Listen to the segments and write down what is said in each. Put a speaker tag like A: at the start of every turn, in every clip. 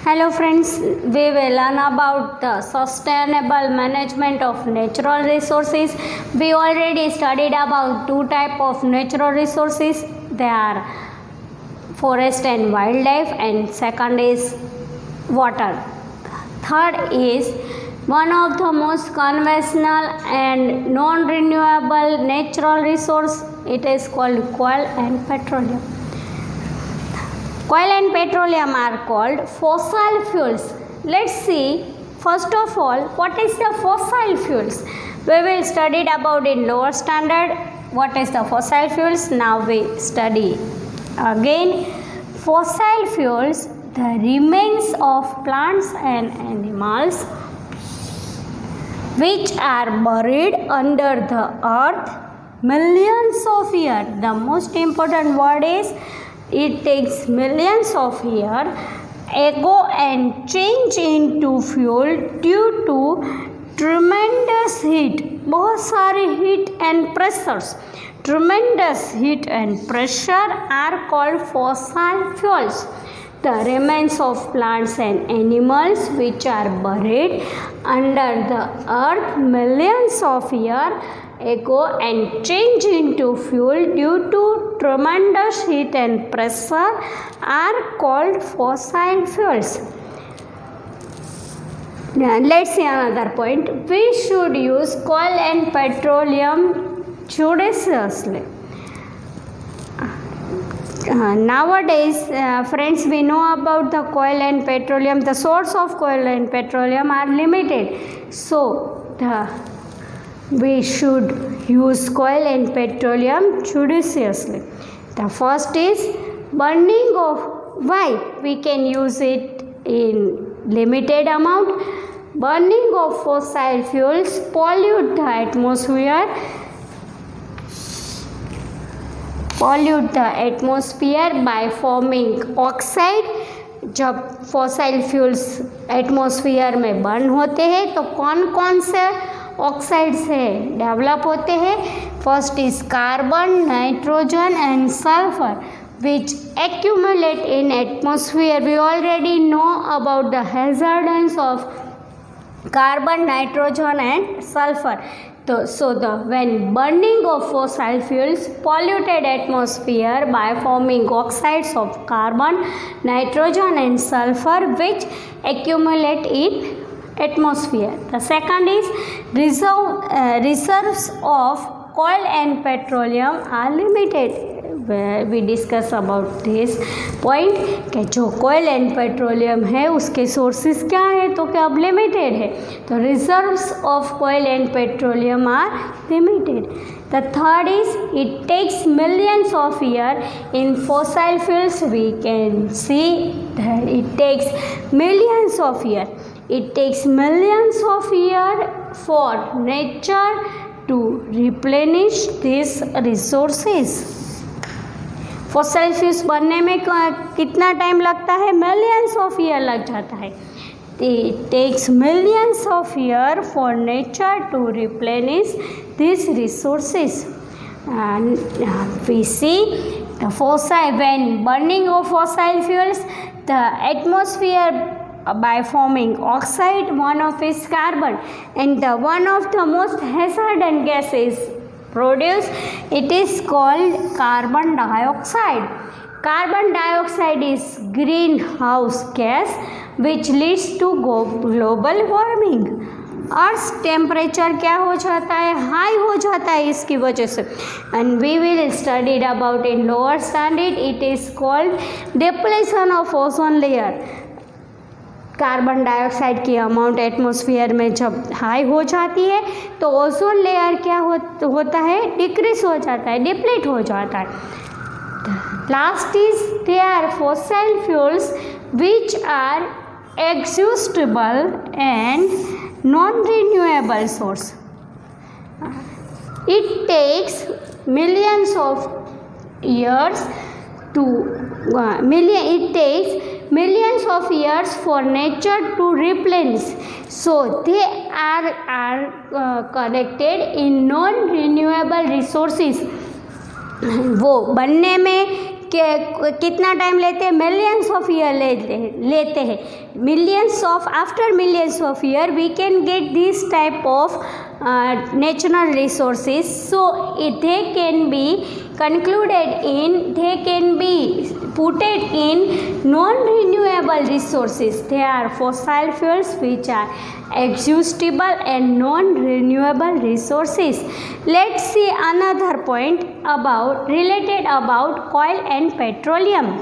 A: Hello friends, we will learn about the sustainable management of natural resources. We already studied about two types of natural resources. They are forest and wildlife, and second is water. Third is one of the most conventional and non-renewable natural resource. It is called coal and petroleum. Coal and petroleum are called fossil fuels. Let's see first of all what is the fossil fuels. We will study about in lower standard what is the fossil fuels. Now we study again fossil fuels, the remains of plants and animals which are buried under the earth millions of years. The most important word is it takes millions of years ago and change into fuel due to tremendous heat. बहुत सारे heat and pressures. Tremendous heat and pressure are called fossil fuels. The remains of plants and animals which are buried under the earth millions of years ago and change into fuel due to tremendous heat and pressure are called fossil fuels. Now let's see another point. We should use coal and petroleum judiciously. Nowadays, friends, we know about the coal and petroleum. The source of coal and petroleum are limited. So, we should use coal and petroleum judiciously. The first is burning of. Why? We can use it in limited amount. Burning of fossil fuels pollute the atmosphere. Pollute the atmosphere by forming oxide. जब फॉसाइल fuels atmosphere में burn होते हैं तो कौन कौन से oxide से develop होते हैं? First is carbon, nitrogen and sulphur which accumulate in atmosphere. We already know about the hazards of carbon, nitrogen and sulfur. So when burning of fossil fuels polluted atmosphere by forming oxides of carbon, nitrogen and sulfur which accumulate in atmosphere. The second is reserves of coal and petroleum are limited. We discuss about this point कि जो कोयल and petroleum है उसके sources क्या है तो क्या अब limited है. तो reserves of coal and petroleum are limited. The third is it takes millions of year in fossil fuels. We can see that it takes millions of year. It takes millions of years for nature to replenish these resources. Fossil fuels बनने में कितना time लगता है? Millions of year लग जाता है. It takes millions of years for nature to replenish these resources. And we see the fossil, when burning of fossil fuels, the atmosphere by forming oxide, one of is carbon, and the one of the most hazardous gases produced, it is called carbon dioxide. Carbon dioxide is greenhouse gas which leads to global warming. Earth temperature क्या हो जाता है? High हो जाता है इसकी वजह से. And we will studied about in lower standard. It is called depletion of ozone layer. Carbon dioxide की अमाउंट एटमॉस्फेयर में जब हाई हो जाती है तो ओजोन लेयर क्या होता है? डिक्रीज हो जाता है, डिप्लीट हो जाता है. Last is they are fossil fuels which are exhaustible and non renewable source. It takes millions of years to it takes millions of years for nature to replenish. So they are connected in non-renewable resources. वो बनने में कितना time लेते हैं, millions of year लेते हैं, after millions of year we can get this type of natural resources. So they can be put in non-renewable resources. They are fossil fuels which are exhaustible and non-renewable resources. Let's see another point related about coal and petroleum.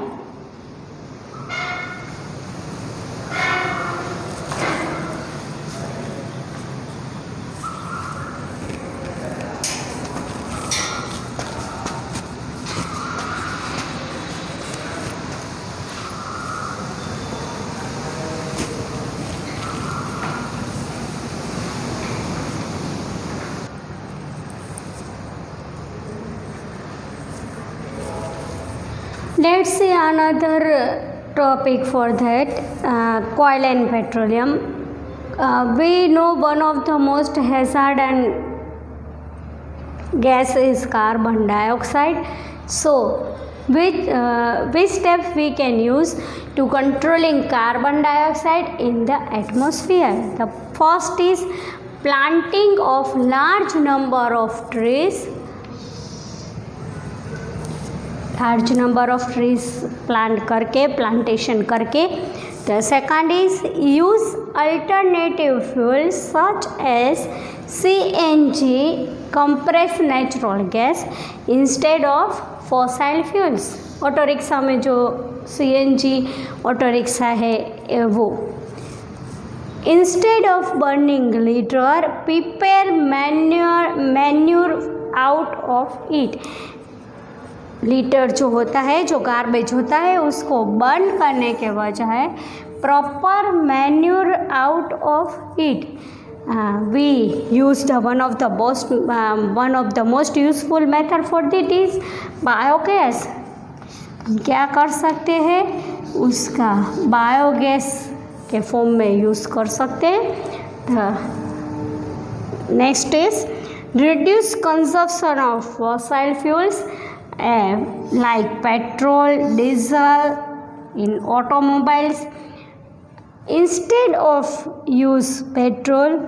A: Let's see another topic for that, coal and petroleum. We know one of the most hazardous gas is carbon dioxide. So which step we can use to controlling carbon dioxide in the atmosphere? The first is planting of large number of trees. Large number of trees plantation करके. The second is use alternative fuels such as CNG compressed natural gas instead of fossil fuels. Auto rickshaw में जो CNG auto rickshaw है वो. Instead of burning litter prepare manure out of it. Litter जो होता है, जो garbage होता है, उसको बर्न करने के बजाय proper manure out of it. We used one of the most useful method for that is biogas. क्या कर सकते हैं, उसका बायोगैस के फॉर्म में यूज़ कर सकते हैं. Next is reduce consumption of fossil fuels like petrol, diesel in automobiles. Instead of use petrol,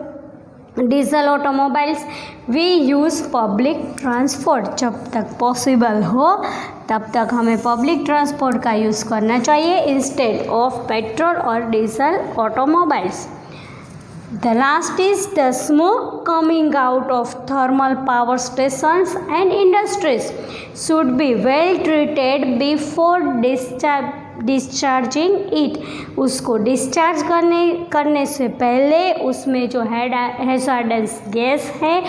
A: diesel automobiles, we use public transport. जब तक पॉसिबल हो तब तक हमें पब्लिक ट्रांसपोर्ट का यूज़ करना चाहिए इंस्टेड ऑफ पेट्रोल और diesel automobiles. The last is the smoke coming out of thermal power stations and industries should be well treated before discharging it. उसको डिस्चार्ज करने से पहले उसमें जो हैज़ार्डस गैस है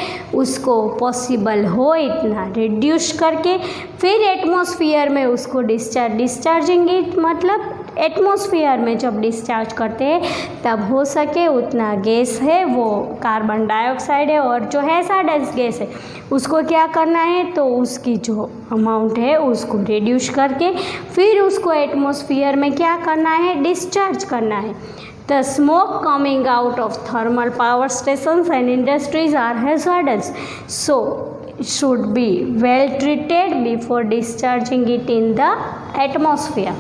A: उसको पॉसिबल हो इतना रिड्यूस करके फिर एटमॉस्फेयर में उसको डिस्चार्जिंग इट मतलब एटमॉस्फेयर में जब डिस्चार्ज करते हैं तब हो सके उतना गैस है वो कार्बन डाइऑक्साइड है और जो हैज़ार्डस गैस है उसको क्या करना है तो उसकी जो अमाउंट है उसको रिड्यूस करके फिर उसको एटमॉस्फेयर में क्या करना है डिस्चार्ज करना है. The smoke coming out of thermal power stations and industries are hazardous so should be well treated before discharging it in the atmosphere.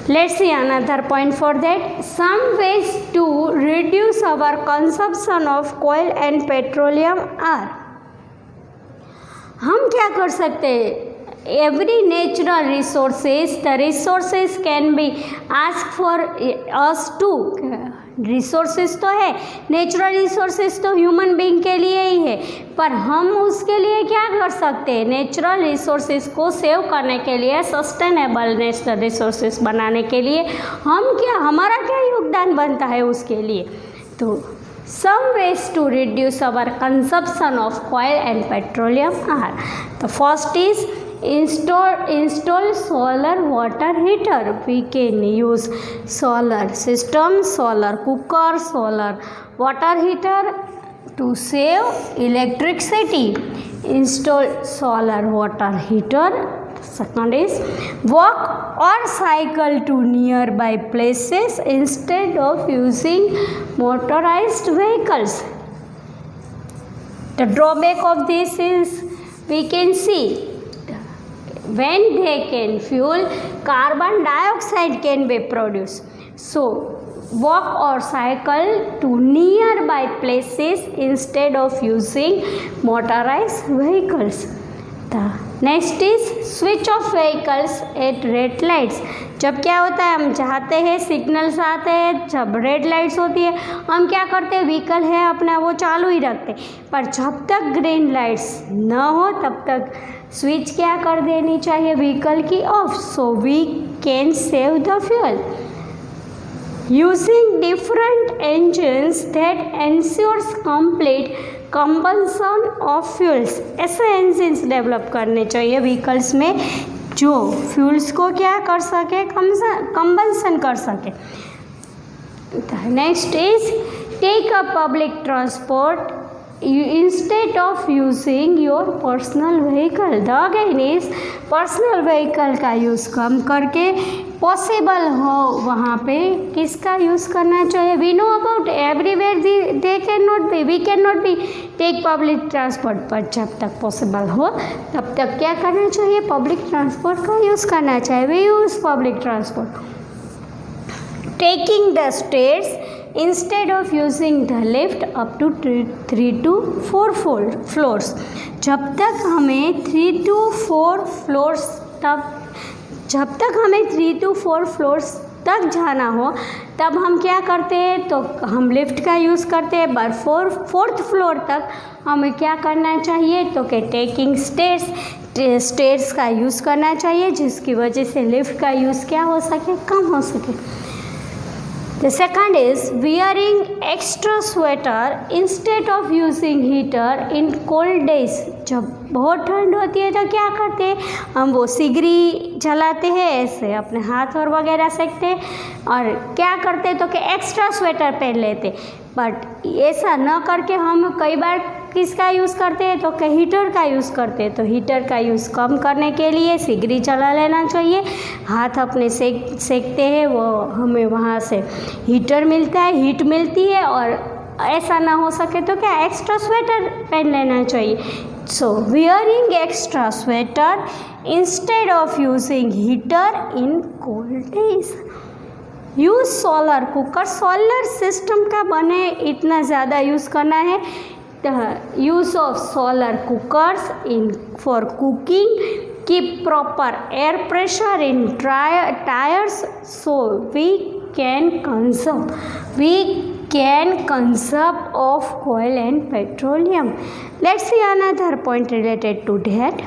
A: Let's see another point for that. Some ways to reduce our consumption of coal and petroleum are. हम क्या कर सकते हैं? Every natural resources, the resources can be asked for us to. Resources तो है, natural resources तो human being के लिए ही है, पर हम उसके लिए क्या कर सकते हैं? नेचुरल रिसोर्सेज को सेव करने के लिए, सस्टेनेबल नेचुरल रिसोर्सेज बनाने के लिए हमारा क्या योगदान बनता है उसके लिए? तो some ways to reduce our consumption of oil and petroleum are. The first is install solar water heater. We can use solar system, solar cooker, solar water heater to save electricity. Install solar water heater. Second is walk or cycle to nearby places instead of using motorized vehicles. The drawback of this is we can see when they can fuel, carbon dioxide can be produced. So walk or cycle to nearby places instead of using motorized vehicles. The next is switch off vehicles at red lights. जब क्या होता है, हम चाहते हैं, signals आते हैं, जब रेड लाइट्स होती है हम क्या करते हैं, व्हीकल है अपना वो चालू ही रखते, पर जब तक ग्रीन लाइट्स न हो तब तक स्विच क्या कर देनी चाहिए व्हीकल की, off, so we can save the fuel. Using different engines that ensures complete combustion of fuels. ऐसे engines डेवलप करने चाहिए व्हीकल्स में जो फ्यूल्स को क्या कर सके, कंबंशन कर सके. Next is take a public transport instead of using your personal vehicle. The again is personal vehicle का यूज़ कम करके पॉसिबल हो वहाँ पे किसका यूज़ करना चाहिए. We know about everywhere they can not be, we can not be take public transport, पर जब तक पॉसिबल हो तब तक क्या करना चाहिए, पब्लिक ट्रांसपोर्ट का यूज़ करना चाहिए. We use public transport. Taking the stairs instead of using the lift up to 3 to 4 floors. जब तक हमें 3 to 4 फ्लोर्स तक जाना हो तब हम क्या करते हैं, तो हम लिफ्ट का यूज़ करते हैं. पर 4th फ्लोर तक हमें क्या करना चाहिए, तो कि टेकिंग स्टेयर्स का यूज़ करना चाहिए, जिसकी वजह से लिफ्ट का यूज़ क्या हो सके, कम हो सके. The second is wearing extra sweater instead of using heater in cold days. जब बहुत ठंड होती है तो क्या करते हैं, हम वो सिगरी जलाते हैं, ऐसे अपने हाथ और वगैरह सेकते हैं, और क्या करते हैं तो कि एक्स्ट्रा स्वेटर पहन लेते. बट ऐसा न करके हम कई बार किसका यूज़ करते हैं, तो कि हीटर का यूज़ करते हैं. तो हीटर का यूज़ कम करने के लिए सिगरी जला लेना चाहिए. हाथ अपने सेकते हैं, वो हमें वहाँ से हीटर मिलता है, हीट मिलती है, और ऐसा ना हो सके तो क्या एक्स्ट्रा स्वेटर पहन लेना चाहिए. So wearing extra sweater instead of using heater in cold days. Use solar cooker. Solar system का बने इतना ज़्यादा यूज़ करना है. Use of solar cookers in for cooking. Keep proper air pressure in tyres so we can conserve of oil and petroleum. Let's see another point related to that.